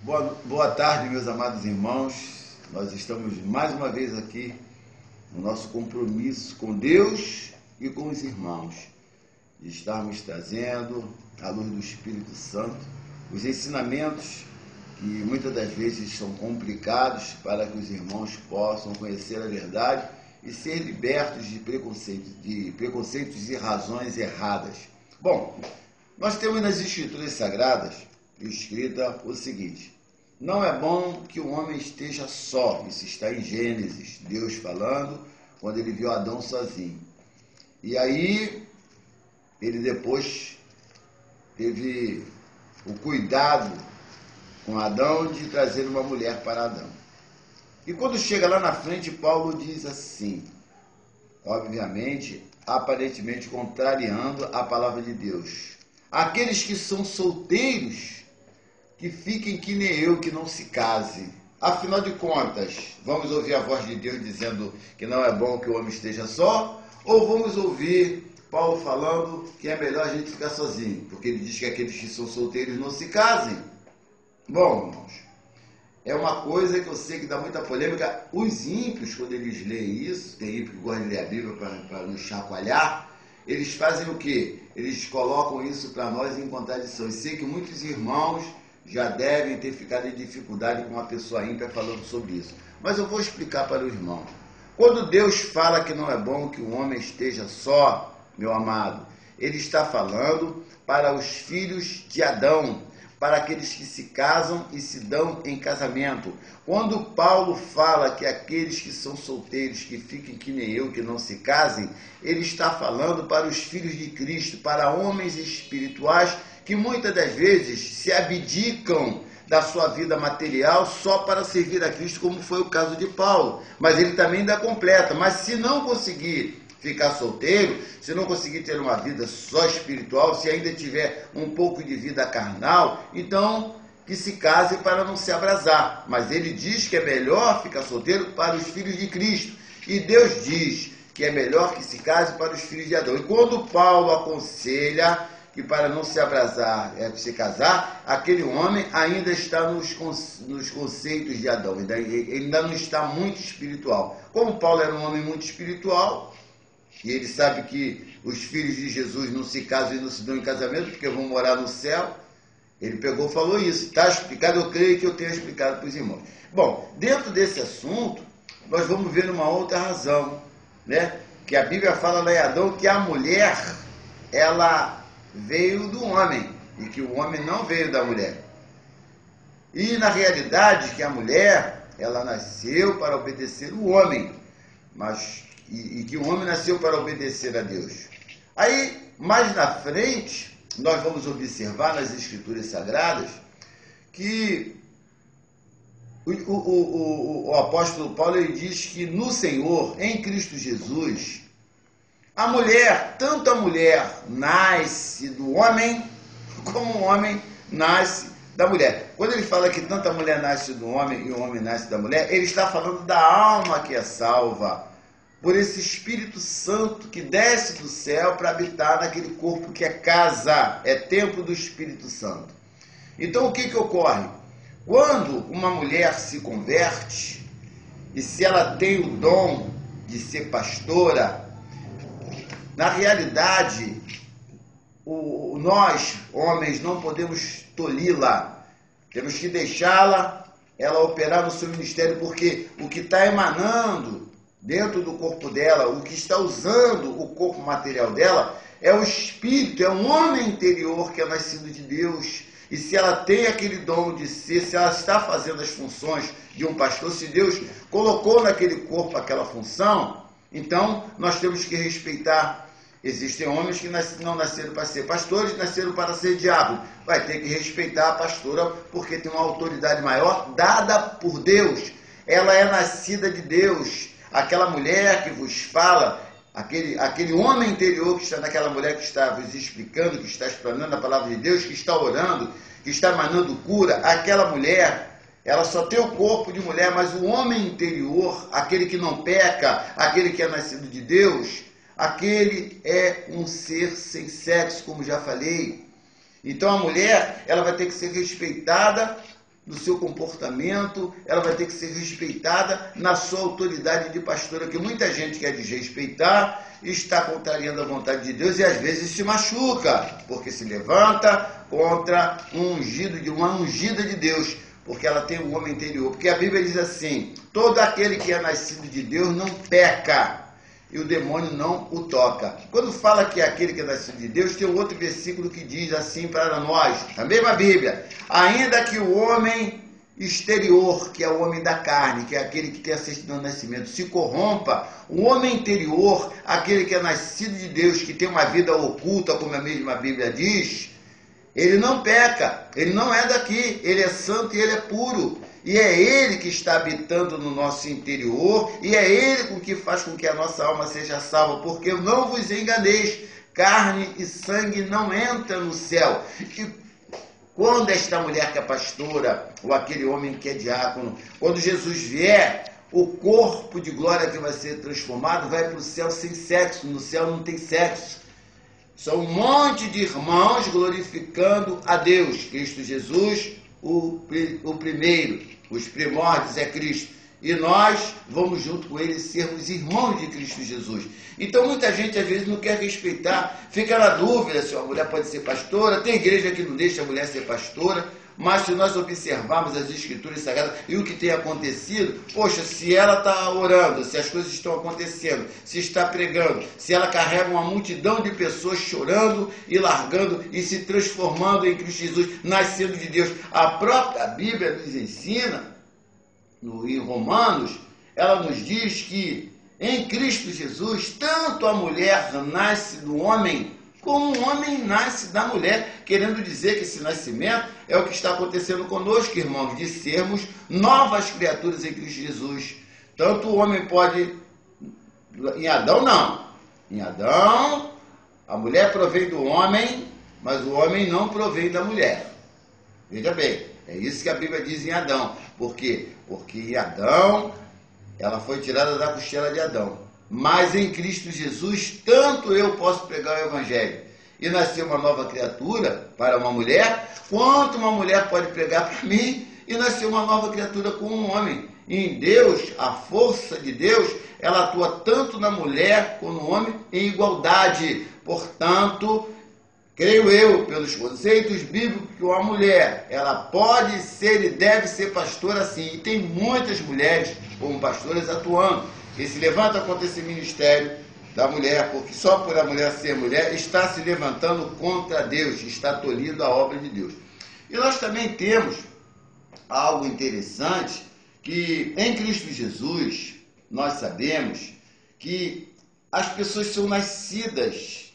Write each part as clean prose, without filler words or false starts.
Boa tarde, meus amados irmãos. Nós estamos mais uma vez aqui no nosso compromisso com Deus e com os irmãos, de estarmos trazendo, à luz do Espírito Santo, os ensinamentos que muitas das vezes são complicados para que os irmãos possam conhecer a verdade e ser libertos de preconceitos e razões erradas. Bom, nós temos nas Escrituras Sagradas escrita o seguinte: não é bom que o homem esteja só. Isso está em Gênesis, Deus falando quando ele viu Adão sozinho. E aí, ele depois teve o cuidado com Adão de trazer uma mulher para Adão. E quando chega lá na frente, Paulo diz assim, obviamente, aparentemente contrariando a palavra de Deus: aqueles que são solteiros, que fiquem que nem eu, que não se case. Afinal de contas, vamos ouvir a voz de Deus dizendo que não é bom que o homem esteja só? Ou vamos ouvir Paulo falando que é melhor a gente ficar sozinho? Porque ele diz que aqueles que são solteiros não se casem. Bom, irmãos, é uma coisa que eu sei que dá muita polêmica. Os ímpios, quando eles leem isso, tem ímpio que gosta de ler a Bíblia para nos chacoalhar, eles fazem o quê? Eles colocam isso para nós em contradição. E sei que muitos irmãos já devem ter ficado em dificuldade com uma pessoa ímpia falando sobre isso. Mas eu vou explicar para o irmão. Quando Deus fala que não é bom que o homem esteja só, meu amado, ele está falando para os filhos de Adão, para aqueles que se casam e se dão em casamento. Quando Paulo fala que aqueles que são solteiros, que fiquem que nem eu, que não se casem, ele está falando para os filhos de Cristo, para homens espirituais que muitas das vezes se abdicam da sua vida material só para servir a Cristo, como foi o caso de Paulo. Mas ele também ainda completa. Mas se não conseguir ficar solteiro, se não conseguir ter uma vida só espiritual, se ainda tiver um pouco de vida carnal, então que se case para não se abrasar. Mas ele diz que é melhor ficar solteiro para os filhos de Cristo. E Deus diz que é melhor que se case para os filhos de Adão. E quando Paulo aconselha que para não se abrasar é se casar, aquele homem ainda está nos conceitos de Adão, ele ainda não está muito espiritual. Como Paulo era um homem muito espiritual, e ele sabe que os filhos de Jesus não se casam e não se dão em casamento, porque vão morar no céu, ele pegou e falou isso. Está explicado, eu creio que eu tenha explicado para os irmãos. Bom, dentro desse assunto, nós vamos ver uma outra razão, né? Que a Bíblia fala lá em Adão que a mulher, ela veio do homem, e que o homem não veio da mulher. E na realidade que a mulher, ela nasceu para obedecer o homem, mas e que o homem nasceu para obedecer a Deus. Aí, mais na frente, nós vamos observar nas Escrituras Sagradas que o apóstolo Paulo ele diz que no Senhor, em Cristo Jesus, a mulher, tanto a mulher nasce do homem, como o homem nasce da mulher. Quando ele fala que tanto a mulher nasce do homem e o homem nasce da mulher, ele está falando da alma que é salva por esse Espírito Santo que desce do céu para habitar naquele corpo que é casa, é templo do Espírito Santo. Então o que ocorre? Quando uma mulher se converte, e se ela tem o dom de ser pastora, na realidade, nós, homens, não podemos tolhi-la. Temos que deixá-la, ela operar no seu ministério, porque o que está emanando dentro do corpo dela, o que está usando o corpo material dela, é o espírito, é um homem interior que é nascido de Deus. E se ela tem aquele dom de ser, se ela está fazendo as funções de um pastor, se Deus colocou naquele corpo aquela função, então nós temos que respeitar. Existem homens que não nasceram para ser pastores, nasceram para ser diácono. Vai ter que respeitar a pastora, porque tem uma autoridade maior dada por Deus. Ela é nascida de Deus. Aquela mulher que vos fala, aquele homem interior que está naquela mulher que está vos explicando, que está explanando a palavra de Deus, que está orando, que está emanando cura, aquela mulher, ela só tem o corpo de mulher, mas o homem interior, aquele que não peca, aquele que é nascido de Deus, aquele é um ser sem sexo, como já falei. Então a mulher, ela vai ter que ser respeitada no seu comportamento, ela vai ter que ser respeitada na sua autoridade de pastora, que muita gente quer desrespeitar, está contrariando a vontade de Deus e às vezes se machuca, porque se levanta contra uma ungida de Deus, porque ela tem um homem interior. Porque a Bíblia diz assim: todo aquele que é nascido de Deus não peca, e o demônio não o toca. Quando fala que é aquele que é nascido de Deus, tem um outro versículo que diz assim para nós, a mesma Bíblia: ainda que o homem exterior, que é o homem da carne, que é aquele que tem a certidão de nascimento, se corrompa, o homem interior, aquele que é nascido de Deus, que tem uma vida oculta, como a mesma Bíblia diz, ele não peca, ele não é daqui, ele é santo e ele é puro. E é Ele que está habitando no nosso interior, e é Ele que faz com que a nossa alma seja salva, porque não vos enganeis, carne e sangue não entram no céu. E quando esta mulher que é pastora, ou aquele homem que é diácono, quando Jesus vier, o corpo de glória que vai ser transformado vai para o céu sem sexo, no céu não tem sexo. São um monte de irmãos glorificando a Deus, Cristo Jesus, o primeiro. Os primórdios é Cristo. E nós vamos junto com ele sermos irmãos de Cristo Jesus. Então muita gente às vezes não quer respeitar, fica na dúvida se a mulher pode ser pastora. Tem igreja que não deixa a mulher ser pastora, mas se nós observarmos as Escrituras Sagradas e o que tem acontecido, poxa, se ela está orando, se as coisas estão acontecendo, se está pregando, se ela carrega uma multidão de pessoas chorando e largando e se transformando em Cristo Jesus, nascendo de Deus, a própria Bíblia nos ensina, em Romanos, ela nos diz que em Cristo Jesus, tanto a mulher nasce do homem, como o homem nasce da mulher, querendo dizer que esse nascimento é o que está acontecendo conosco, irmãos, de sermos novas criaturas em Cristo Jesus. Tanto o homem pode... Em Adão, não. Em Adão, a mulher provém do homem, mas o homem não provém da mulher. Veja bem, é isso que a Bíblia diz em Adão. Por quê? Porque em Adão, ela foi tirada da costela de Adão. Mas em Cristo Jesus, tanto eu posso pregar o Evangelho e nascer uma nova criatura para uma mulher, quanto uma mulher pode pregar para mim e nascer uma nova criatura com um homem. E em Deus, a força de Deus, ela atua tanto na mulher como no homem em igualdade. Portanto, creio eu, pelos conceitos bíblicos, que uma mulher, ela pode ser e deve ser pastora sim. E tem muitas mulheres como pastoras atuando. E se levanta contra esse ministério da mulher, porque só por a mulher ser mulher, está se levantando contra Deus, está tolhindo a obra de Deus. E nós também temos algo interessante, que em Cristo Jesus, nós sabemos que as pessoas são nascidas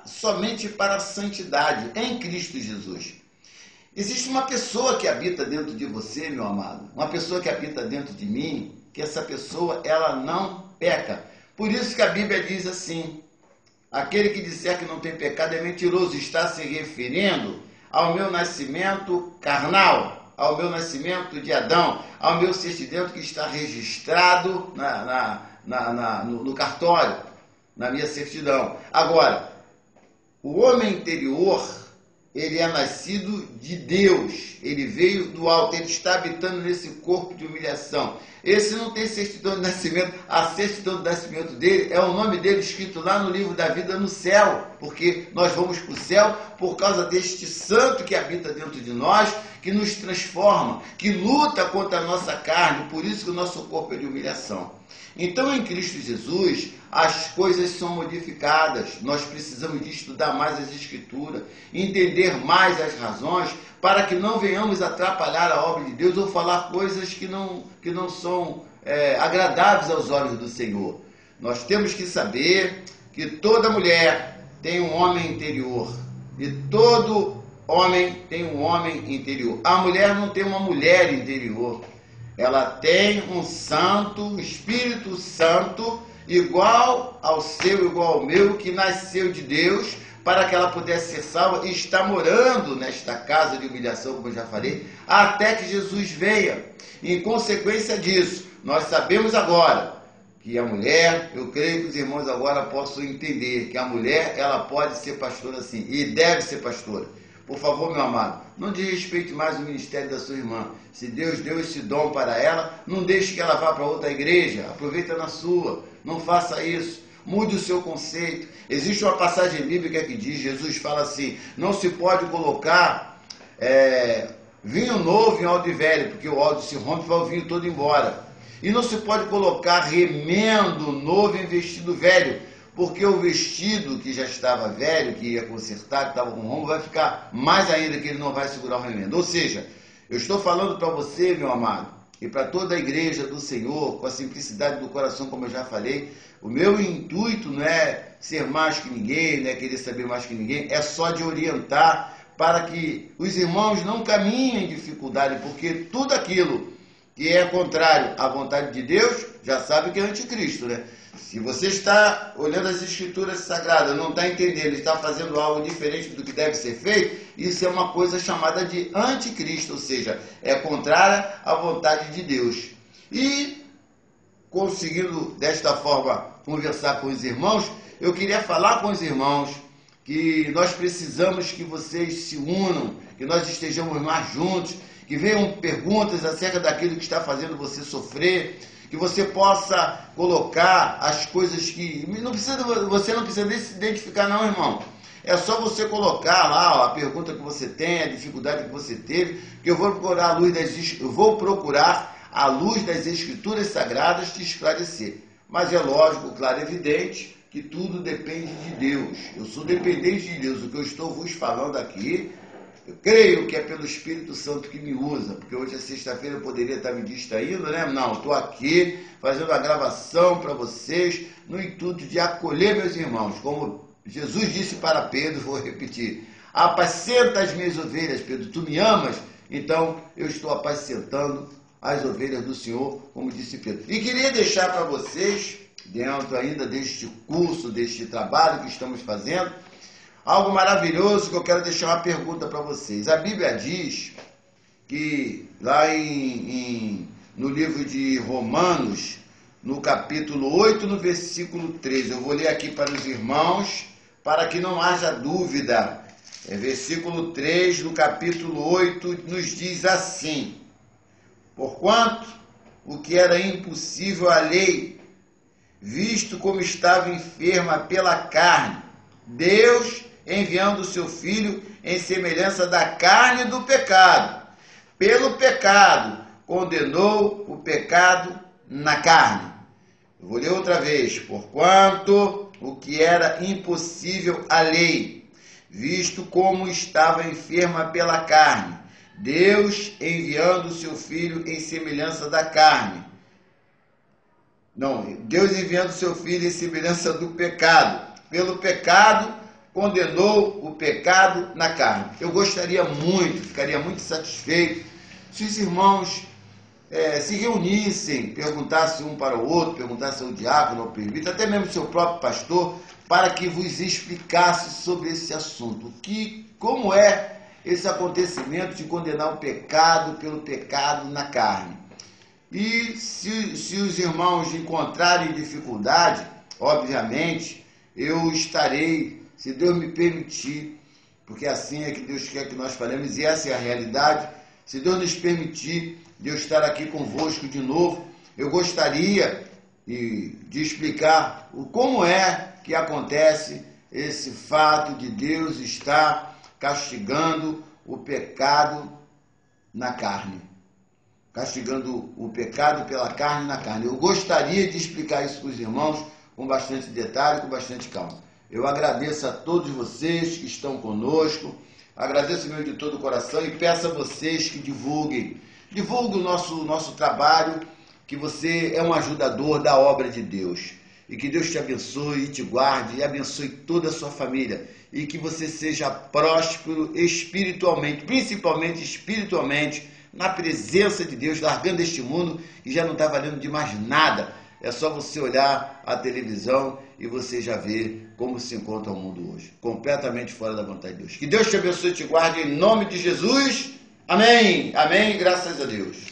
somente para a santidade, em Cristo Jesus. Existe uma pessoa que habita dentro de você, meu amado, uma pessoa que habita dentro de mim, que essa pessoa, ela não peca. Por isso que a Bíblia diz assim: aquele que disser que não tem pecado é mentiroso, está se referindo ao meu nascimento carnal, ao meu nascimento de Adão, ao meu certidão que está registrado no cartório, na minha certidão. Agora, o homem interior, ele é nascido de Deus, ele veio do alto, ele está habitando nesse corpo de humilhação. Esse não tem certidão de nascimento, a certidão de nascimento dele é o nome dele escrito lá no livro da vida no céu, porque nós vamos para o céu por causa deste santo que habita dentro de nós, que nos transforma, que luta contra a nossa carne, por isso que o nosso corpo é de humilhação. Então, em Cristo Jesus, as coisas são modificadas. Nós precisamos de estudar mais as Escrituras, entender mais as razões, para que não venhamos atrapalhar a obra de Deus ou falar coisas que não são agradáveis aos olhos do Senhor. Nós temos que saber que toda mulher tem um homem interior, e todo homem tem um homem interior. A mulher não tem uma mulher interior. Ela tem um santo, um Espírito Santo, igual ao seu, igual ao meu, que nasceu de Deus, para que ela pudesse ser salva e está morando nesta casa de humilhação, como eu já falei, até que Jesus venha. Em consequência disso, nós sabemos agora que a mulher, eu creio que os irmãos agora possam entender que a mulher, ela pode ser pastora sim, e deve ser pastora. Por favor, meu amado, não desrespeite mais o ministério da sua irmã. Se Deus deu esse dom para ela, não deixe que ela vá para outra igreja. Aproveita na sua. Não faça isso. Mude o seu conceito. Existe uma passagem bíblica que diz, Jesus fala assim, não se pode colocar vinho novo em odre velho, porque o odre se rompe e vai o vinho todo embora. E não se pode colocar remendo novo em vestido velho, porque o vestido que já estava velho, que ia consertar, que estava com rombo, vai ficar mais ainda, que ele não vai segurar o remendo. Ou seja, eu estou falando para você, meu amado, e para toda a igreja do Senhor, com a simplicidade do coração, como eu já falei, o meu intuito não é ser mais que ninguém, não é querer saber mais que ninguém, é só de orientar para que os irmãos não caminhem em dificuldade, porque tudo aquilo que é contrário à vontade de Deus, já sabe que é anticristo, né? Se você está olhando as escrituras sagradas, não está entendendo, está fazendo algo diferente do que deve ser feito, isso é uma coisa chamada de anticristo, ou seja, é contrária à vontade de Deus. E, conseguindo desta forma conversar com os irmãos, eu queria falar com os irmãos que nós precisamos que vocês se unam, que nós estejamos mais juntos, que venham perguntas acerca daquilo que está fazendo você sofrer, que você possa colocar as coisas que... você não precisa nem se identificar não, irmão. É só você colocar lá a pergunta que você tem, a dificuldade que você teve, que eu vou procurar a luz das Escrituras Sagradas te esclarecer. Mas é lógico, claro, evidente, que tudo depende de Deus. Eu sou dependente de Deus. O que eu estou vos falando aqui, eu creio que é pelo Espírito Santo que me usa, porque hoje é sexta-feira, eu poderia estar me distraindo, né? Não, estou aqui fazendo a gravação para vocês, no intuito de acolher meus irmãos. Como Jesus disse para Pedro, vou repetir, apacenta as minhas ovelhas, Pedro, tu me amas? Então, eu estou apacentando as ovelhas do Senhor, como disse Pedro. E queria deixar para vocês, dentro ainda deste curso, deste trabalho que estamos fazendo, algo maravilhoso que eu quero deixar uma pergunta para vocês. A Bíblia diz que lá no livro de Romanos, no capítulo 8, no versículo 13, eu vou ler aqui para os irmãos, para que não haja dúvida. Versículo 3 do capítulo 8 nos diz assim: porquanto o que era impossível à lei, visto como estava enferma pela carne, Deus, enviando o seu Filho em semelhança da carne do pecado, pelo pecado, condenou o pecado na carne. Eu vou ler outra vez. Porquanto o que era impossível à lei, visto como estava enferma pela carne, Deus, enviando o seu Filho em semelhança da carne. Não, Deus enviando o seu Filho em semelhança do pecado. Pelo pecado, condenou o pecado na carne. Eu gostaria muito, ficaria muito satisfeito se os irmãos se reunissem, perguntassem um para o outro, perguntassem ao diácono, ao presbítero, até mesmo ao seu próprio pastor, para que vos explicasse sobre esse assunto. Como é esse acontecimento de condenar o pecado pelo pecado na carne. E se os irmãos encontrarem dificuldade, obviamente, eu estarei, se Deus me permitir, porque assim é que Deus quer que nós falemos, e essa é a realidade. Se Deus nos permitir de eu estar aqui convosco de novo, eu gostaria de explicar como é que acontece esse fato de Deus estar castigando o pecado na carne. Castigando o pecado pela carne na carne. Eu gostaria de explicar isso para os irmãos com bastante detalhe, com bastante calma. Eu agradeço a todos vocês que estão conosco, agradeço mesmo de todo o coração e peço a vocês que divulguem o nosso trabalho, que você é um ajudador da obra de Deus. E que Deus te abençoe e te guarde e abençoe toda a sua família. E que você seja próspero espiritualmente, principalmente espiritualmente, na presença de Deus, largando este mundo e já não está valendo de mais nada. É só você olhar a televisão e você já vê como se encontra o mundo hoje. Completamente fora da vontade de Deus. Que Deus te abençoe e te guarde em nome de Jesus. Amém. Amém. Graças a Deus.